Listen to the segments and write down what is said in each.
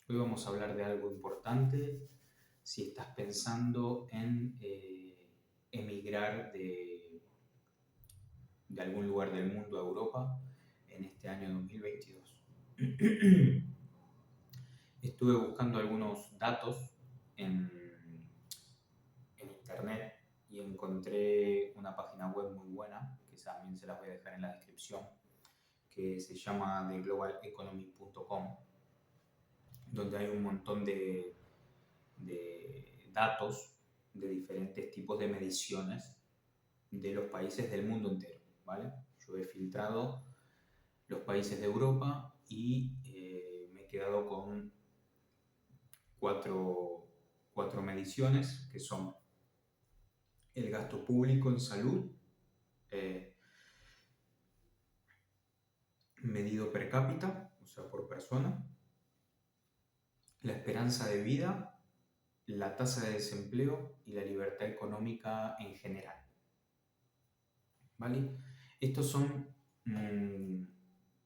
Hoy vamos a hablar de algo importante si estás pensando en emigrar de algún lugar del mundo a Europa en este año 2022. Estuve buscando algunos datos en internet y encontré una página web muy buena, que también se las voy a dejar en la descripción, que se llama theglobaleconomy.com, donde hay un montón de datos de diferentes tipos de mediciones de los países del mundo entero, ¿vale? Yo he filtrado los países de Europa y me he quedado con cuatro, cuatro mediciones que son el gasto público en salud, eh, medido per cápita, o sea, por persona, la esperanza de vida, la tasa de desempleo y la libertad económica en general. ¿Vale? Estos son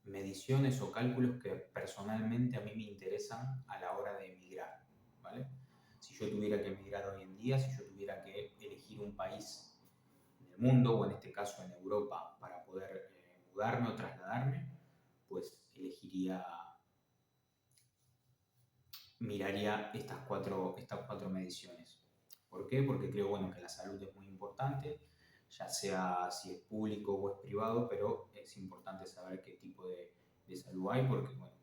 mediciones o cálculos que personalmente a mí me interesan a la hora de emigrar, ¿vale? Si yo tuviera que emigrar hoy en día, si yo tuviera que elegir un país en el mundo, o en este caso en Europa, para poder mudarme o trasladarme, pues miraría estas cuatro mediciones. ¿Por qué? Porque creo bueno, que la salud es muy importante, ya sea si es público o es privado, pero es importante saber qué tipo de salud hay, porque bueno,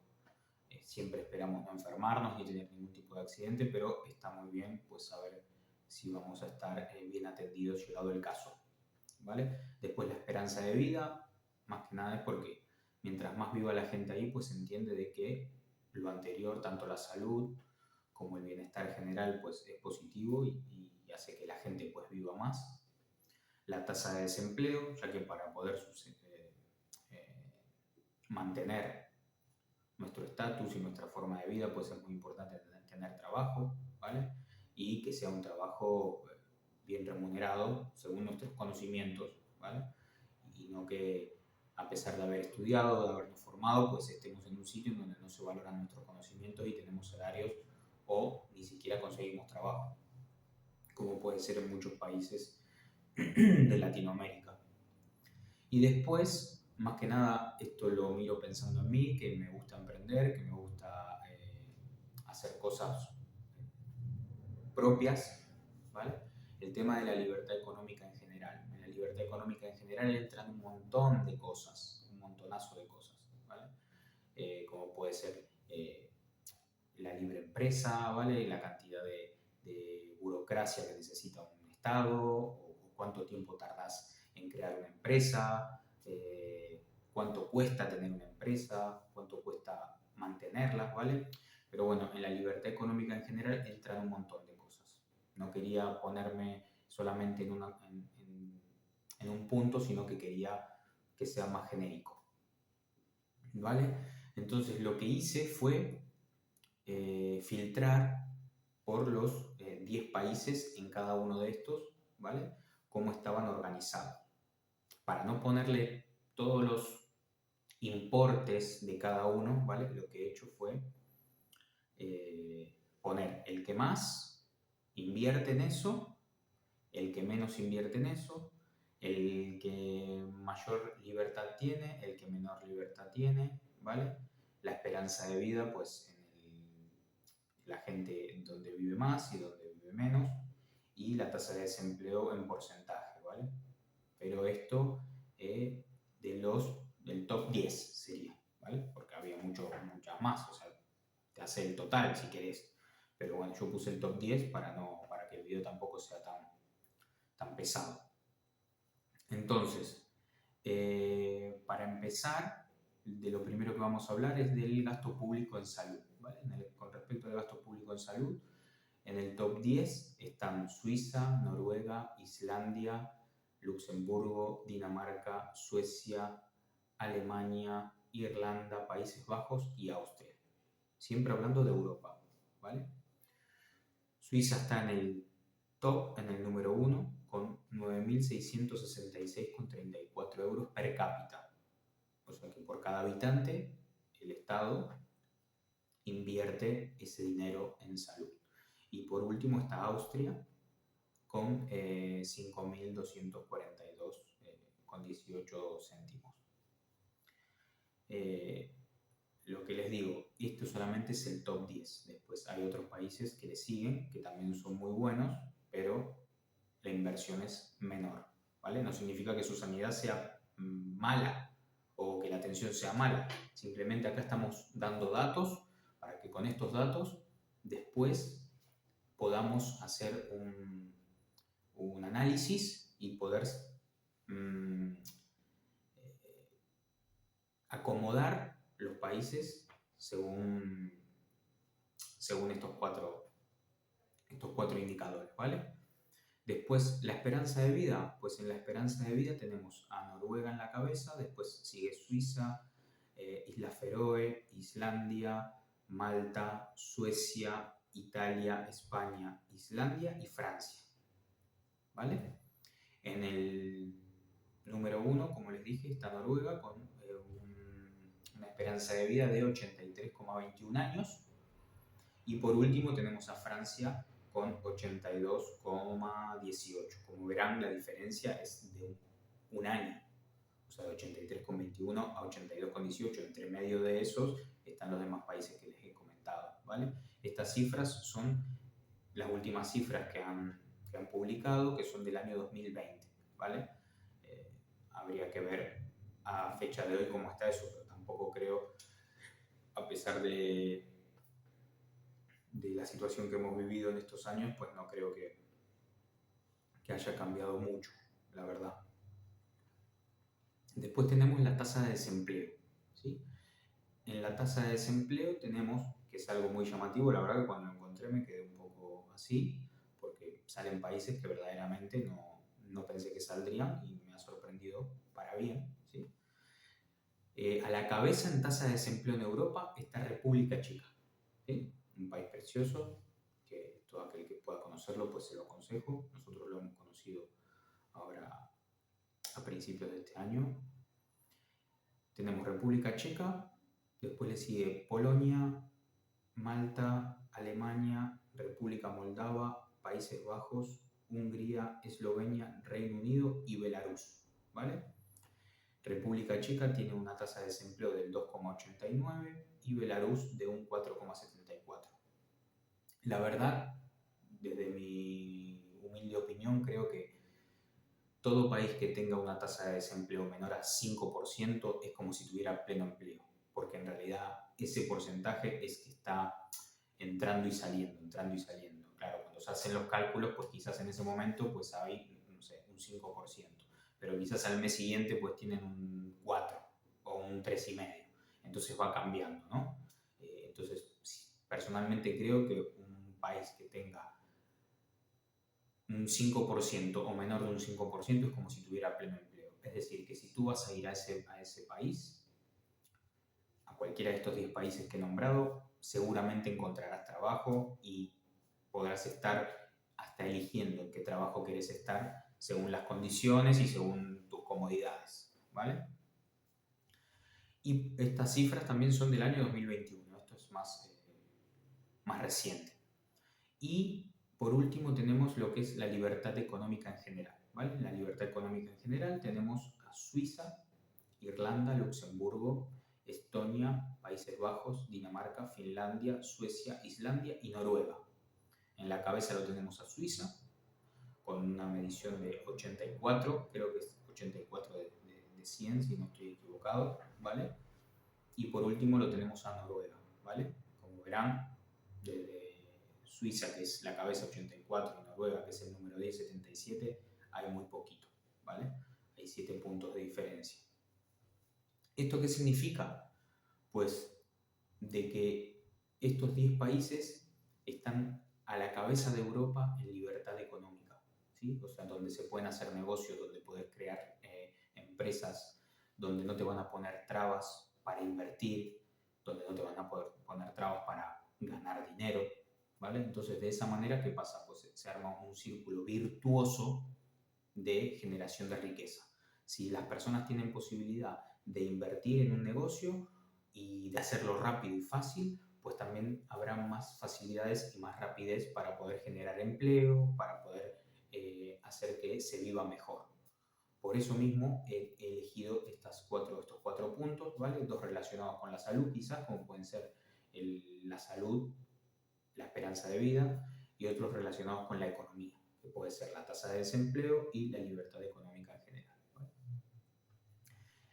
siempre esperamos no enfermarnos ni tener ningún tipo de accidente, pero está muy bien pues, saber si vamos a estar bien atendidos llegado el caso. ¿Vale? Después la esperanza de vida, más que nada es porque mientras más viva la gente ahí, pues se entiende de que lo anterior, tanto la salud como el bienestar general, pues es positivo y hace que la gente pues viva más. La tasa de desempleo, ya que para poder mantener nuestro estatus y nuestra forma de vida, pues es muy importante tener trabajo, ¿vale? Y que sea un trabajo bien remunerado según nuestros conocimientos, ¿vale? Y no que a pesar de haber estudiado, de habernos formado, pues estemos en un sitio en donde no se valoran nuestros conocimientos y tenemos salarios o ni siquiera conseguimos trabajo, como puede ser en muchos países de Latinoamérica. Y después, más que nada, esto lo miro pensando en mí, que me gusta emprender, que me gusta hacer cosas propias, ¿vale? El tema de la libertad económica en general. En la libertad económica en general entran un montón de cosas, un montonazo de cosas, ¿vale? Como puede ser la libre empresa, ¿vale? La cantidad de burocracia que necesita un Estado, o cuánto tiempo tardas en crear una empresa, cuánto cuesta tener una empresa, cuánto cuesta mantenerla, ¿vale? Pero bueno, en la libertad económica en general entran un montón de cosas. No quería ponerme solamente en un punto, sino que quería que sea más genérico, ¿vale? Entonces lo que hice fue filtrar por los 10 países en cada uno de estos, ¿vale? Cómo estaban organizados. Para no ponerle todos los importes de cada uno, ¿vale? Lo que he hecho fue poner el que más invierte en eso, el que menos invierte en eso, el que mayor libertad tiene, el que menor libertad tiene, ¿vale? La esperanza de vida, pues la gente donde vive más y donde vive menos, y la tasa de desempleo en porcentaje, ¿vale? Pero esto del top 10 sería, ¿vale? Porque había muchas más, o sea, te hace el total si querés. Pero bueno, yo puse el top 10 para que el video tampoco sea tan pesado. Entonces, para empezar, de lo primero que vamos a hablar es del gasto público en salud. ¿Vale? Con respecto al gasto público en salud, en el top 10 están Suiza, Noruega, Islandia, Luxemburgo, Dinamarca, Suecia, Alemania, Irlanda, Países Bajos y Austria. Siempre hablando de Europa, ¿vale? Suiza está en el top, en el número 1, con 9.666,34 euros per cápita. O sea que por cada habitante, el Estado invierte ese dinero en salud. Y por último está Austria con 5.242,18 céntimos. Lo que les digo, esto solamente es el top 10. Después hay otros países que le siguen, que también son muy buenos, pero la inversión es menor, ¿vale? No significa que su sanidad sea mala o que la atención sea mala. Simplemente acá estamos dando datos para que con estos datos después podamos hacer un análisis y poder acomodar los países según estos cuatro indicadores, ¿vale? Después, la esperanza de vida, pues en la esperanza de vida tenemos a Noruega en la cabeza, después sigue Suiza, Islas Feroe, Islandia, Malta, Suecia, Italia, España, Islandia y Francia, ¿vale? En el número 1, como les dije, está Noruega con una esperanza de vida de 83,21 años. Y por último tenemos a Francia con 82,18. Como verán, la diferencia es de un año. O sea, de 83,21 a 82,18. Entre medio de esos están los demás países que les he comentado, ¿vale? Estas cifras son las últimas cifras que han publicado, que son del año 2020, ¿vale? Habría que ver a fecha de hoy cómo está eso, pero tampoco creo, a pesar de la situación que hemos vivido en estos años, pues no creo que haya cambiado mucho, la verdad. Después tenemos la tasa de desempleo, ¿sí? En la tasa de desempleo tenemos, que es algo muy llamativo, la verdad que cuando lo encontré me quedé un poco así, porque salen países que verdaderamente no pensé que saldrían y me ha sorprendido para bien, ¿sí? A la cabeza en tasa de desempleo en Europa está República Checa, ¿sí? Un país precioso, que todo aquel que pueda conocerlo pues se lo aconsejo. Nosotros lo hemos conocido ahora a principios de este año. Tenemos República Checa, después le sigue Polonia, Malta, Alemania, República Moldava, Países Bajos, Hungría, Eslovenia, Reino Unido y Belarus, ¿vale? República Checa tiene una tasa de desempleo del 2,89 y Belarus de un 4,74. La verdad, desde mi humilde opinión, creo que todo país que tenga una tasa de desempleo menor a 5% es como si tuviera pleno empleo, porque en realidad ese porcentaje es que está entrando y saliendo. Claro, cuando se hacen los cálculos, pues quizás en ese momento pues hay, no sé, un 5%, pero quizás al mes siguiente pues tienen un 4 o un 3,5%. Entonces va cambiando, ¿no? Entonces, personalmente creo que un país que tenga un 5% o menor de un 5% es como si tuviera pleno empleo. Es decir, que si tú vas a ir a ese país, a cualquiera de estos 10 países que he nombrado, seguramente encontrarás trabajo y podrás estar hasta eligiendo en qué trabajo quieres estar según las condiciones y según tus comodidades, ¿vale? Y estas cifras también son del año 2021, esto es más reciente. Y por último tenemos lo que es la libertad económica en general, ¿vale? La libertad económica en general tenemos a Suiza, Irlanda, Luxemburgo, Estonia, Países Bajos, Dinamarca, Finlandia, Suecia, Islandia y Noruega. En la cabeza lo tenemos a Suiza, con una medición de 84, creo que es 84 de 100, si no estoy equivocado, ¿vale? Y por último lo tenemos a Noruega, ¿vale? Como verán, desde Suiza, que es la cabeza 84, y Noruega, que es el número 10, 77, hay muy poquito, ¿vale? Hay 7 puntos de diferencia. ¿Esto qué significa? Pues de que estos 10 países están a la cabeza de Europa en libertad económica, ¿sí? O sea, donde se pueden hacer negocios, donde puedes crear empresas, donde no te van a poner trabas para invertir, donde no te van a poder poner trabas para ganar dinero, ¿vale? Entonces, de esa manera, ¿qué pasa? Pues se arma un círculo virtuoso de generación de riqueza. Si las personas tienen posibilidad de invertir en un negocio y de hacerlo rápido y fácil, pues también también habrá más facilidades y más rapidez para poder generar empleo, para poder hacer que se viva mejor. Por eso mismo he elegido estos cuatro puntos, ¿vale? Dos relacionados con la salud, quizás, como pueden ser la salud, la esperanza de vida, y otros relacionados con la economía, que puede ser la tasa de desempleo y la libertad económica en general, ¿vale?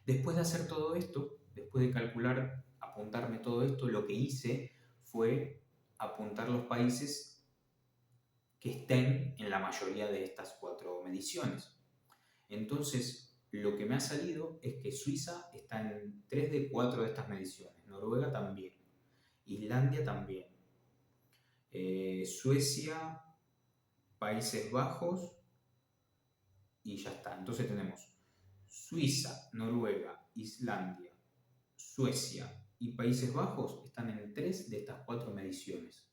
Después de hacer todo esto, después de calcular, apuntarme todo esto, lo que hice fue apuntar los países que estén en la mayoría de estas 4 mediciones. Entonces, lo que me ha salido es que Suiza está en 3 de 4 de estas mediciones, Noruega también, Islandia también, Suecia, Países Bajos y ya está. Entonces tenemos Suiza, Noruega, Islandia, Suecia y Países Bajos están en 3 de estas 4 mediciones,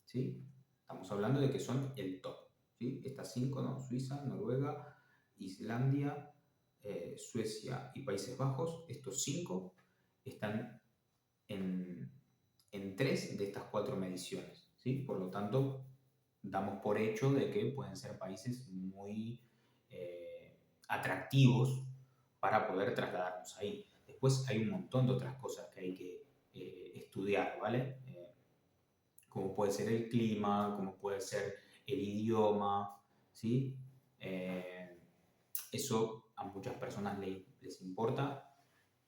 ¿sí? Estamos hablando de que son el top, ¿sí? Estas 5, ¿no? Suiza, Noruega, Islandia, Suecia y Países Bajos, estos 5 están en 3 de estas 4 mediciones, ¿sí? Por lo tanto, damos por hecho de que pueden ser países muy atractivos para poder trasladarnos ahí. Después hay un montón de otras cosas que hay que estudiar, ¿vale? Como puede ser el clima, como puede ser el idioma, ¿sí? Eso a muchas personas les importa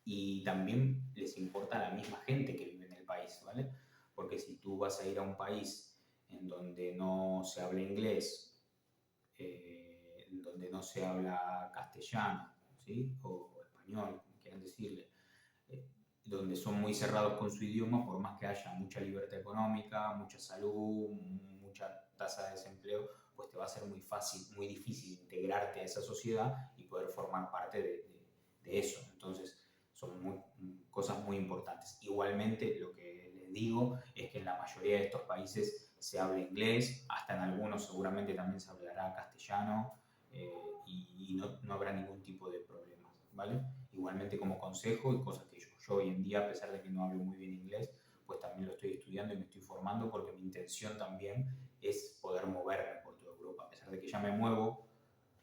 y también les importa a la misma gente que vive en el país, ¿vale? Porque si tú vas a ir a un país en donde no se habla inglés, en donde no se habla castellano, ¿sí? O español, como quieran decirle, eh, donde son muy cerrados con su idioma, por más que haya mucha libertad económica, mucha salud, mucha tasa de desempleo, pues te va a ser muy fácil, muy difícil integrarte a esa sociedad y poder formar parte de eso. Entonces, son cosas muy importantes. Igualmente, lo que les digo es que en la mayoría de estos países se habla inglés, hasta en algunos seguramente también se hablará castellano, y no habrá ningún tipo de problemas, ¿vale? Igualmente como consejo y cosas que yo hoy en día, a pesar de que no hablo muy bien inglés, pues también lo estoy estudiando y me estoy formando porque mi intención también es poder moverme por toda Europa, a pesar de que ya me muevo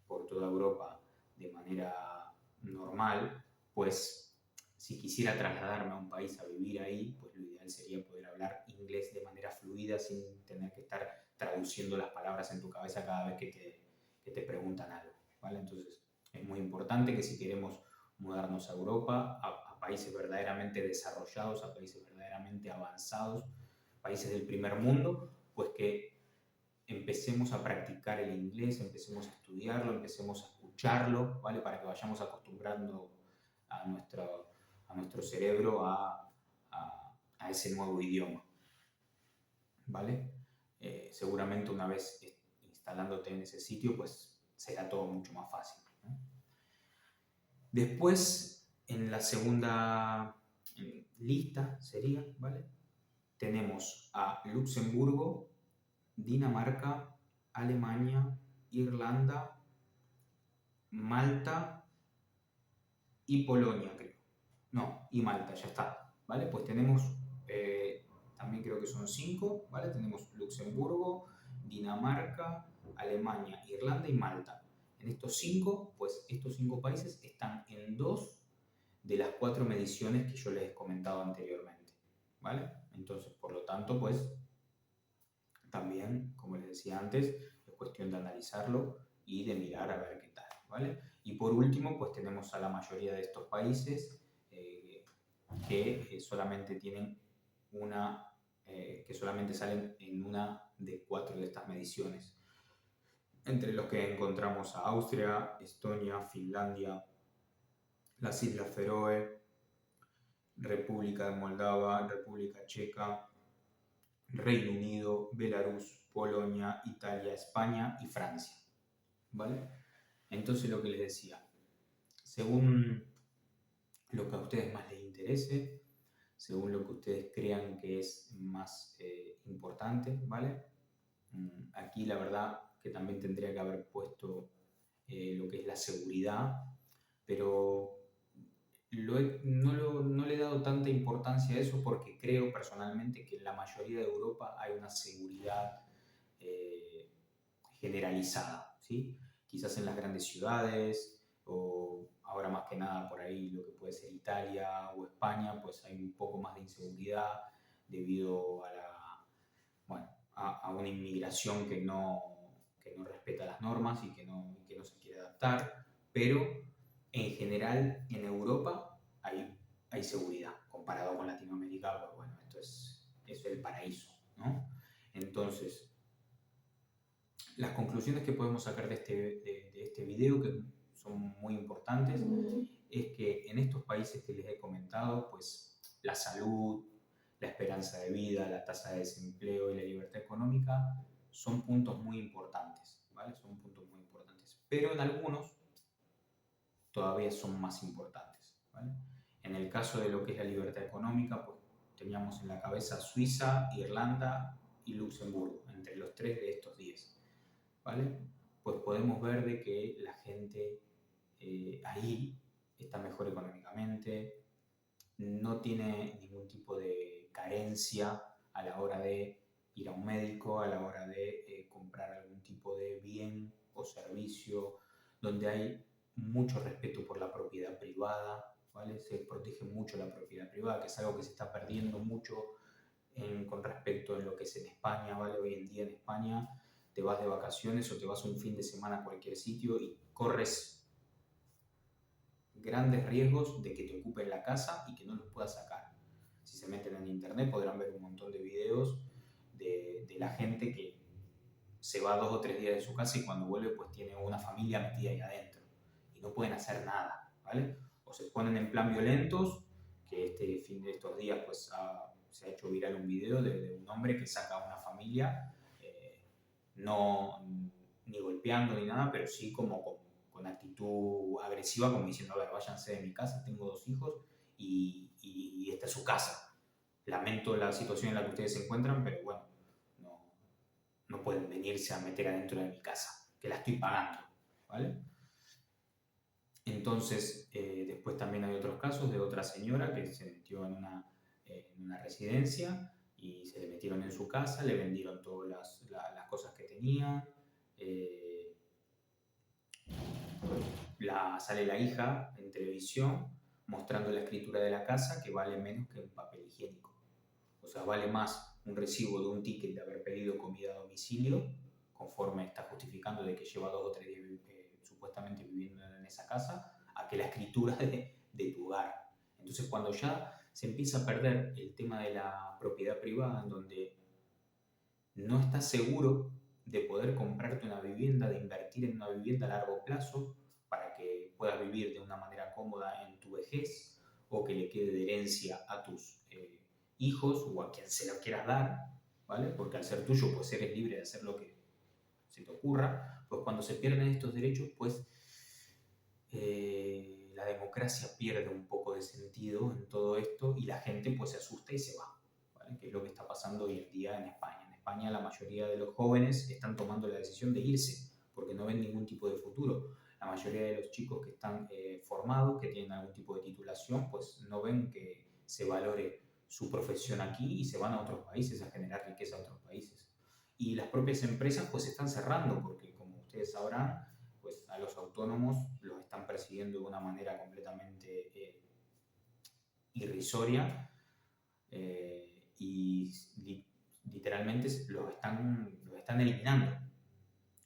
por toda Europa de manera normal, pues si quisiera trasladarme a un país a vivir ahí, pues lo ideal sería poder hablar inglés de manera fluida sin tener que estar traduciendo las palabras en tu cabeza cada vez que te preguntan algo, ¿vale? Entonces es muy importante que si queremos mudarnos a Europa, a países verdaderamente desarrollados, a países verdaderamente avanzados, países del primer mundo, pues que empecemos a practicar el inglés, empecemos a estudiarlo, empecemos a escucharlo, ¿vale? Para que vayamos acostumbrando a nuestro cerebro a ese nuevo idioma, ¿vale? Seguramente una vez instalándote en ese sitio, pues será todo mucho más fácil, ¿no? Después, en la segunda lista sería, ¿vale? Tenemos a Luxemburgo, Dinamarca, Alemania, Irlanda, Malta y Polonia, creo. No, y Malta, ya está, ¿vale? Pues tenemos, también creo que son 5, ¿vale? Tenemos Luxemburgo, Dinamarca, Alemania, Irlanda y Malta. En estos 5, pues estos 5 países están en 2 de las 4 mediciones que yo les he comentado anteriormente, ¿vale? Entonces, por lo tanto, pues también, como les decía antes, es cuestión de analizarlo y de mirar a ver qué tal, ¿vale? Y por último, pues tenemos a la mayoría de estos países que solamente tienen que solamente salen en una de 4 de estas mediciones. Entre los que encontramos a Austria, Estonia, Finlandia, las Islas Feroe, República de Moldava, República Checa, Reino Unido, Belarus, Polonia, Italia, España y Francia, ¿vale? Entonces lo que les decía, según lo que a ustedes más les interese, según lo que ustedes crean que es más importante, ¿vale? Aquí la verdad que también tendría que haber puesto lo que es la seguridad, pero no le he dado tanta importancia a eso porque creo personalmente que en la mayoría de Europa hay una seguridad eh, generalizada, ¿sí? Quizás en las grandes ciudades o ahora más que nada por ahí lo que puede ser Italia o España, pues hay un poco más de inseguridad debido a bueno, a una inmigración que no respeta las normas y que no se quiere adaptar, pero en general en Europa hay seguridad comparado con Latinoamérica, pues bueno, es el paraíso, ¿no? Entonces, las conclusiones que podemos sacar de este video, que son muy importantes, es que en estos países que les he comentado, pues la salud, la esperanza de vida, la tasa de desempleo y la libertad económica son puntos muy importantes, ¿vale? Son puntos muy importantes. Pero en algunos todavía son más importantes, ¿vale? En el caso de lo que es la libertad económica, pues teníamos en la cabeza Suiza, Irlanda y Luxemburgo, entre los tres de estos 10, ¿vale? Pues podemos ver de que la gente ahí está mejor económicamente, no tiene ningún tipo de carencia a la hora de ir a un médico, a la hora de comprar algún tipo de bien o servicio, donde hay mucho respeto por la propiedad privada, ¿vale? Se protege mucho la propiedad privada, que es algo que se está perdiendo mucho con respecto a lo que es en España, ¿vale? Hoy en día en España te vas de vacaciones o te vas un fin de semana a cualquier sitio y corres grandes riesgos de que te ocupen la casa y que no los puedas sacar. Si se meten en internet podrán ver un montón de videos de la gente que se va 2 o 3 días de su casa y cuando vuelve pues tiene una familia metida ahí adentro y no pueden hacer nada, ¿vale? O se ponen en plan violentos, que este fin de estos días pues se ha hecho viral un video de un hombre que saca a una familia, no ni golpeando ni nada, pero sí como con actitud agresiva, como diciendo, a ver, váyanse de mi casa, tengo 2 hijos y esta es su casa. Lamento la situación en la que ustedes se encuentran, pero bueno, no, no pueden venirse a meter adentro de mi casa, que la estoy pagando, ¿vale? Entonces, después también hay otros casos de otra señora que se metió en una residencia y se le metieron en su casa, le vendieron todas las cosas que tenía. Eh, Sale la hija en televisión mostrando la escritura de la casa que vale menos que un papel higiénico. O sea, vale más un recibo de un ticket de haber pedido comida a domicilio, conforme está justificando de que lleva 2 o 3 días supuestamente viviendo en esa casa, a que la escritura de tu hogar. Entonces, cuando ya se empieza a perder el tema de la propiedad privada, en donde no estás seguro de poder comprarte una vivienda, de invertir en una vivienda a largo plazo para que puedas vivir de una manera cómoda en tu vejez o que le quede de herencia a tus hijos o a quien se lo quieras dar, ¿vale? Porque al ser tuyo, pues eres libre de hacer lo que se te ocurra, pues cuando se pierden estos derechos, pues la democracia pierde un poco de sentido en todo esto y la gente pues se asusta y se va, ¿vale? Que es lo que está pasando hoy en día en España. En España la mayoría de los jóvenes están tomando la decisión de irse porque no ven ningún tipo de futuro. La mayoría de los chicos que están formados, que tienen algún tipo de titulación, pues no ven que se valore su profesión aquí y se van a otros países a generar riqueza a otros países. Y las propias empresas pues se están cerrando porque, como ustedes sabrán, pues a los autónomos los están persiguiendo de una manera completamente irrisoria y literalmente los están eliminando.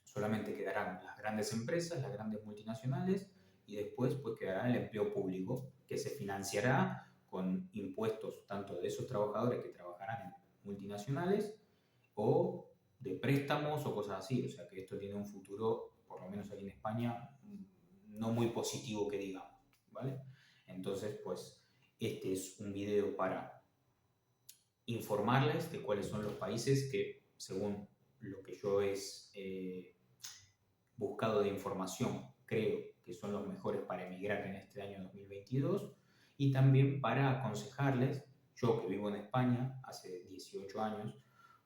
Solamente quedarán las grandes empresas, las grandes multinacionales y después pues quedará el empleo público que se financiará con impuestos tanto de esos trabajadores que trabajarán en multinacionales o de préstamos o cosas así. O sea que esto tiene un futuro, por lo menos aquí en España, no muy positivo que digamos, ¿vale? Entonces, pues este es un video para informarles de cuáles son los países que, según lo que yo he buscado de información, creo que son los mejores para emigrar en este año 2022 y también para aconsejarles, yo que vivo en España hace 18 años,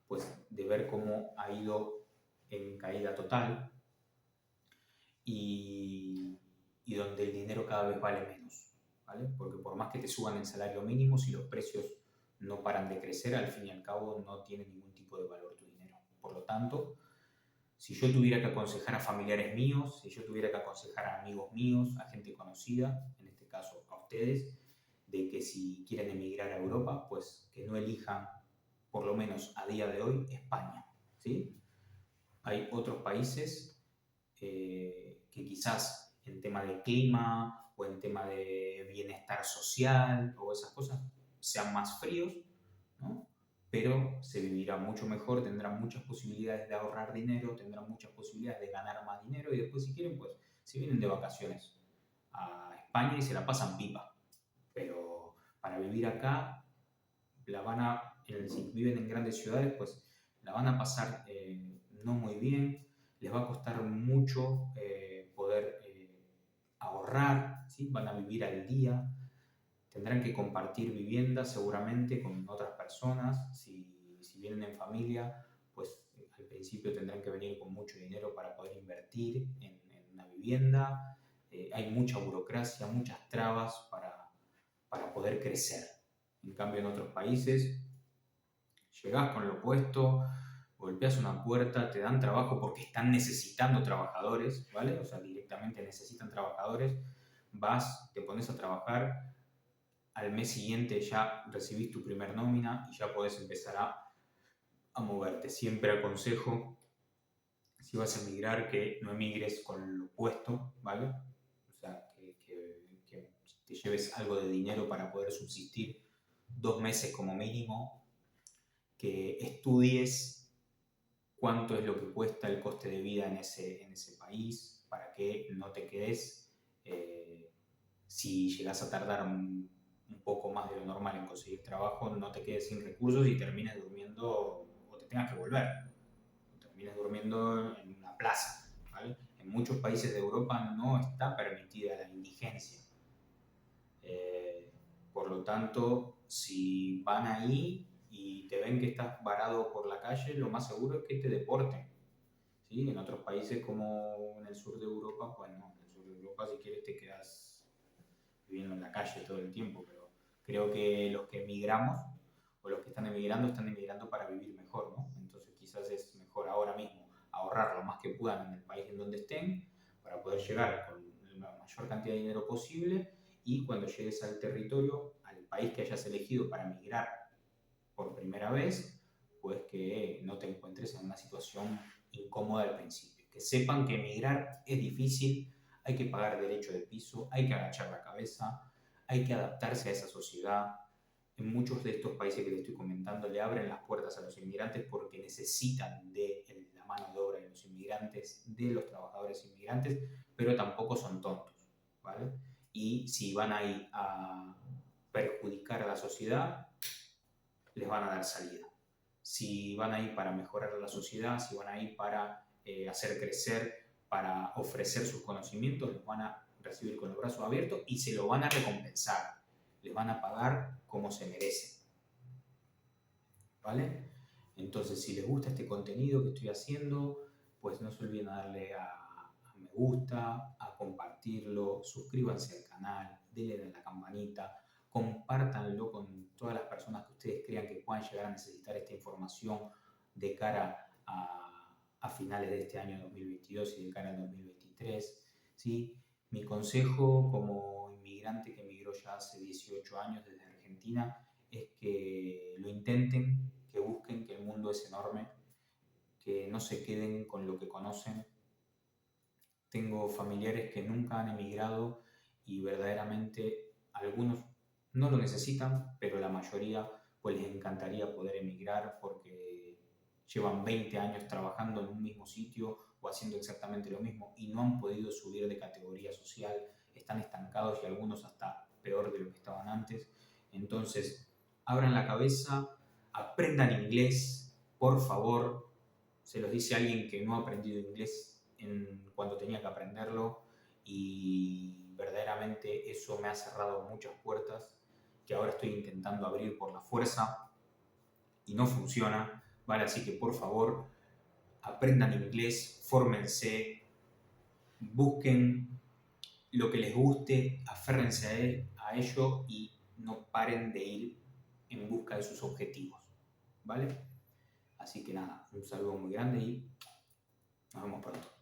pues de ver cómo ha ido en caída total y donde el dinero cada vez vale menos. ¿vale? Porque por más que te suban el salario mínimo, si los precios no paran de crecer, al fin y al cabo no tiene ningún tipo de valor tu dinero. Por lo tanto, si yo tuviera que aconsejar a familiares míos, si yo tuviera que aconsejar a amigos míos, a gente conocida, en este caso a ustedes, de que si quieren emigrar a Europa, pues que no elijan, por lo menos a día de hoy, España, ¿sí? Hay otros países que quizás en tema de clima o en tema de bienestar social o esas cosas sean más fríos, ¿no? Pero se vivirá mucho mejor, tendrán muchas posibilidades de ahorrar dinero, tendrán muchas posibilidades de ganar más dinero y después si quieren, pues se vienen de vacaciones a España y se la pasan pipa. Pero para vivir acá, si viven en grandes ciudades, pues la van a pasar no muy bien, les va a costar mucho poder ahorrar, ¿sí? Van a vivir al día, tendrán que compartir vivienda seguramente con otras personas, si vienen en familia, pues al principio tendrán que venir con mucho dinero para poder invertir en una vivienda, hay mucha burocracia, muchas trabas para poder crecer. En cambio, en otros países, llegás con lo puesto, golpeas una puerta, te dan trabajo porque están necesitando trabajadores, ¿vale? O sea, directamente necesitan trabajadores, vas, te pones a trabajar, al mes siguiente ya recibís tu primer nómina y ya podés empezar a moverte. Siempre aconsejo, si vas a emigrar, que no emigres con lo puesto, ¿vale? O sea, que te lleves algo de dinero para poder subsistir 2 meses como mínimo, que estudies cuánto es lo que cuesta el coste de vida en ese país, para que no te quedes, si llegas a tardar un poco más de lo normal en conseguir trabajo, no te quedes sin recursos y termines durmiendo o te tengas que volver, o termines durmiendo en una plaza, ¿vale? En muchos países de Europa no está permitida la indigencia. Eh, por lo tanto, si van ahí y te ven que estás varado por la calle, lo más seguro es que te deporten. ¿Sí? En otros países como en el sur de Europa, pues no, en el sur de Europa si quieres te quedas viviendo en la calle todo el tiempo, pero creo que los que emigramos o los que están emigrando para vivir mejor, ¿no? Entonces quizás es mejor ahora mismo ahorrar lo más que puedan en el país en donde estén para poder llegar con la mayor cantidad de dinero posible y cuando llegues al territorio, al país que hayas elegido para migrar por primera vez, pues que no te encuentres en una situación incómoda al principio. Que sepan que emigrar es difícil, hay que pagar derecho de piso, hay que agachar la cabeza, hay que adaptarse a esa sociedad. En muchos de estos países que les estoy comentando le abren las puertas a los inmigrantes porque necesitan de la mano de obra de los inmigrantes, de los trabajadores inmigrantes, pero tampoco son tontos, ¿vale? Y si van ahí a perjudicar a la sociedad, les van a dar salida. Si van a ir para mejorar la sociedad, si van a ir para hacer crecer, para ofrecer sus conocimientos, los van a recibir con los brazos abiertos y se lo van a recompensar. Les van a pagar como se merecen. ¿Vale? Entonces, si les gusta este contenido que estoy haciendo, pues no se olviden a darle a me gusta, a compartirlo, suscríbanse al canal, denle a la campanita, compártanlo con todas las personas que ustedes crean que puedan llegar a necesitar esta información de cara a finales de este año 2022 y de cara al 2023. ¿Sí? Mi consejo como inmigrante que emigró ya hace 18 años desde Argentina es que lo intenten, que busquen, que el mundo es enorme, que no se queden con lo que conocen. Tengo familiares que nunca han emigrado y verdaderamente algunos no lo necesitan, pero la mayoría pues les encantaría poder emigrar porque llevan 20 años trabajando en un mismo sitio o haciendo exactamente lo mismo y no han podido subir de categoría social, están estancados y algunos hasta peor de lo que estaban antes. Entonces, abran la cabeza, aprendan inglés, por favor. Se los dice alguien que no ha aprendido inglés cuando tenía que aprenderlo y verdaderamente eso me ha cerrado muchas puertas que ahora estoy intentando abrir por la fuerza y no funciona, ¿vale? Así que por favor, aprendan inglés, fórmense, busquen lo que les guste, aférrense a ello y no paren de ir en busca de sus objetivos, ¿vale? Así que nada, un saludo muy grande y nos vemos pronto.